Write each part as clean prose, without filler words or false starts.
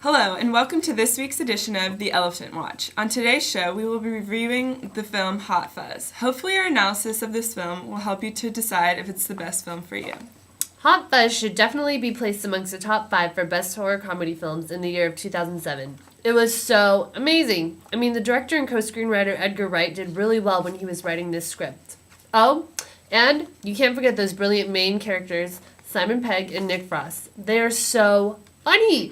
Hello, and welcome to this week's edition of The Elephant Watch. On today's show, we will be reviewing the film Hot Fuzz. Hopefully our analysis of this film will help you to decide if it's the best film for you. Hot Fuzz should definitely be placed amongst the top 5 for best horror comedy films in the year of 2007. It was so amazing. I mean, the director and co-screenwriter Edgar Wright did really well when he was writing this script. Oh, and you can't forget those brilliant main characters, Simon Pegg and Nick Frost. They are so funny.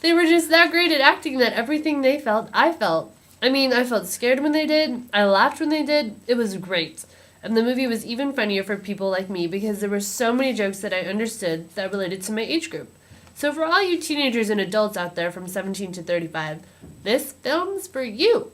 They were just that great at acting that everything they felt, I felt. I mean, I felt scared when they did. I laughed when they did. It was great. And the movie was even funnier for people like me because there were so many jokes that I understood that related to my age group. So for all you teenagers and adults out there from 17 to 35, this film's for you.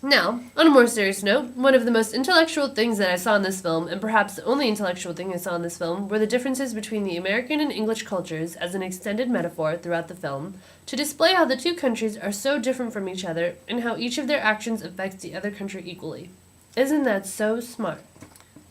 Now, on a more serious note, one of the most intellectual things that I saw in this film, and perhaps the only intellectual thing I saw in this film, were the differences between the American and English cultures as an extended metaphor throughout the film, to display how the two countries are so different from each other and how each of their actions affects the other country equally. Isn't that so smart?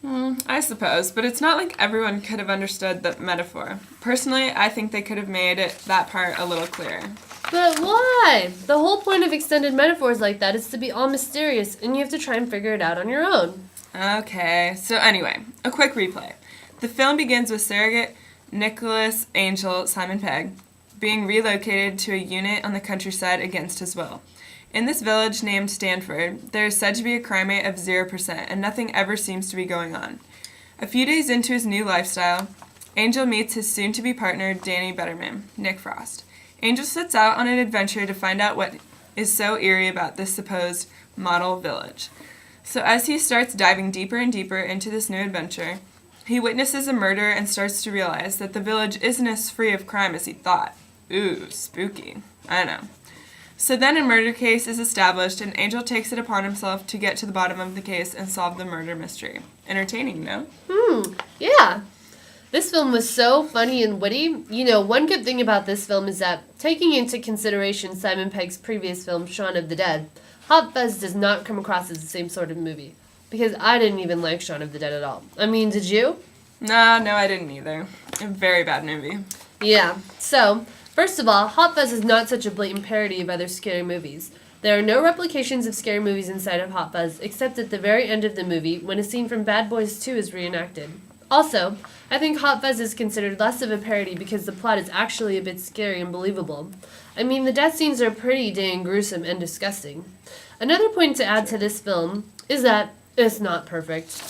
I suppose, but it's not like everyone could have understood the metaphor. Personally, I think they could have made that part a little clearer. But why? The whole point of extended metaphors like that is to be all mysterious, and you have to try and figure it out on your own. Okay, so anyway, a quick replay. The film begins with surrogate Nicholas Angel Simon Pegg being relocated to a unit on the countryside against his will. In this village named Stanford, there is said to be a crime rate of 0%, and nothing ever seems to be going on. A few days into his new lifestyle, Angel meets his soon-to-be partner, Danny Betterman, Nick Frost. Angel sets out on an adventure to find out what is so eerie about this supposed model village. So as he starts diving deeper and deeper into this new adventure, he witnesses a murder and starts to realize that the village isn't as free of crime as he thought. Ooh, spooky. I know. So then a murder case is established, and Angel takes it upon himself to get to the bottom of the case and solve the murder mystery. Entertaining, no? Yeah. This film was so funny and witty. You know, one good thing about this film is that, taking into consideration Simon Pegg's previous film, Shaun of the Dead, Hot Fuzz does not come across as the same sort of movie. Because I didn't even like Shaun of the Dead at all. I mean, did you? No, I didn't either. A very bad movie. Yeah. So, first of all, Hot Fuzz is not such a blatant parody of other scary movies. There are no replications of scary movies inside of Hot Fuzz, except at the very end of the movie, when a scene from Bad Boys 2 is reenacted. Also, I think Hot Fuzz is considered less of a parody because the plot is actually a bit scary and believable. I mean, the death scenes are pretty dang gruesome and disgusting. Another point to add to this film is that it's not perfect.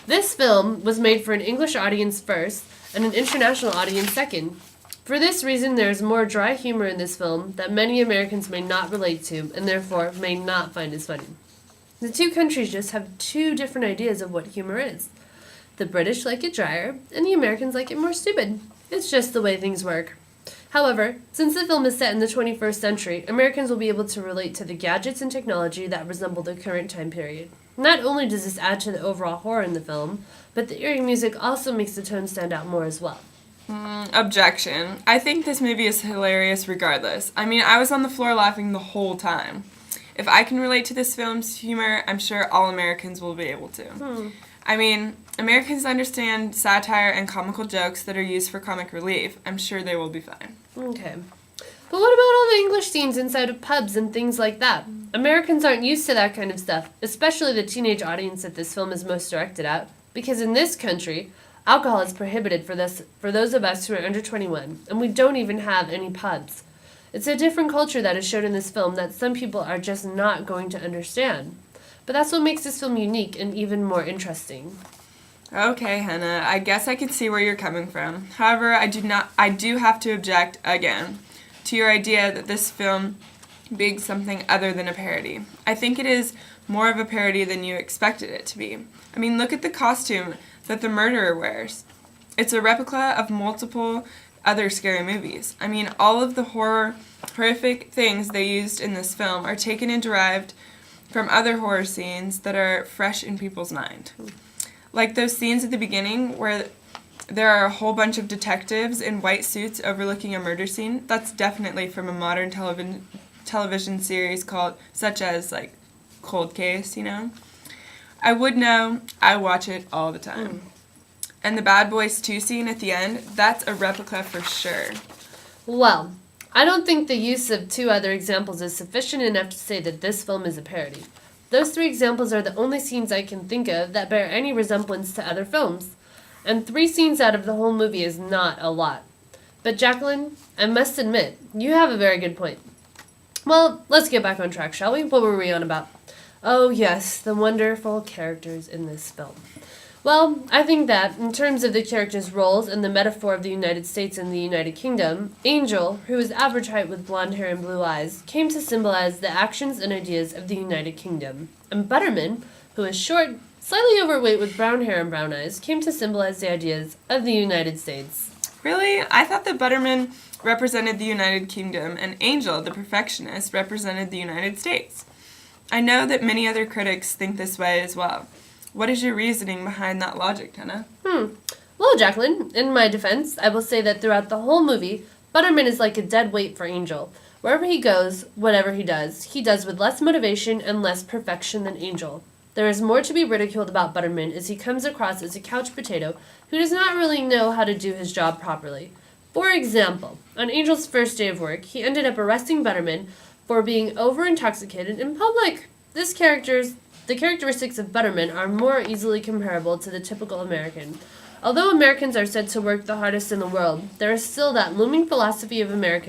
This film was made for an English audience first and an international audience second. For this reason, there is more dry humor in this film that many Americans may not relate to and therefore may not find as funny. The two countries just have two different ideas of what humor is. The British like it drier, and the Americans like it more stupid. It's just the way things work. However, since the film is set in the 21st century, Americans will be able to relate to the gadgets and technology that resemble the current time period. Not only does this add to the overall horror in the film, but the eerie music also makes the tone stand out more as well. Objection. I think this movie is hilarious regardless. I mean, I was on the floor laughing the whole time. If I can relate to this film's humor, I'm sure all Americans will be able to. I mean, Americans understand satire and comical jokes that are used for comic relief. I'm sure they will be fine. Okay. But what about all the English scenes inside of pubs and things like that? Americans aren't used to that kind of stuff, especially the teenage audience that this film is most directed at, because in this country, alcohol is prohibited for those of us who are under 21, and we don't even have any pubs. It's a different culture that is shown in this film that some people are just not going to understand. But that's what makes this film unique and even more interesting. Okay, Hannah, I guess I can see where you're coming from. However, I do have to object again to your idea that this film being something other than a parody. I think it is more of a parody than you expected it to be. I mean, look at the costume that the murderer wears. It's a replica of multiple other scary movies. I mean, all of the horrific things they used in this film are taken and derived from other horror scenes that are fresh in people's mind. Like those scenes at the beginning where there are a whole bunch of detectives in white suits overlooking a murder scene. That's definitely from a modern television series such as like Cold Case, you know. I would know. I watch it all the time. And the Bad Boys 2 scene at the end, that's a replica for sure. Well, I don't think the use of two other examples is sufficient enough to say that this film is a parody. Those three examples are the only scenes I can think of that bear any resemblance to other films. And 3 scenes out of the whole movie is not a lot. But Jacqueline, I must admit, you have a very good point. Well, let's get back on track, shall we? What were we on about? Oh, yes, the wonderful characters in this film. Well, I think that, in terms of the characters' roles and the metaphor of the United States and the United Kingdom, Angel, who is average height with blonde hair and blue eyes, came to symbolize the actions and ideas of the United Kingdom. And Butterman, who is short, slightly overweight with brown hair and brown eyes, came to symbolize the ideas of the United States. Really? I thought that Butterman represented the United Kingdom and Angel, the perfectionist, represented the United States. I know that many other critics think this way as well. What is your reasoning behind that logic, Tenna? Well, Jacqueline, in my defense, I will say that throughout the whole movie, Butterman is like a dead weight for Angel. Wherever he goes, whatever he does with less motivation and less perfection than Angel. There is more to be ridiculed about Butterman as he comes across as a couch potato who does not really know how to do his job properly. For example, on Angel's first day of work, he ended up arresting Butterman for being over-intoxicated in public. The characteristics of Butterman are more easily comparable to the typical American. Although Americans are said to work the hardest in the world, there is still that looming philosophy of Americans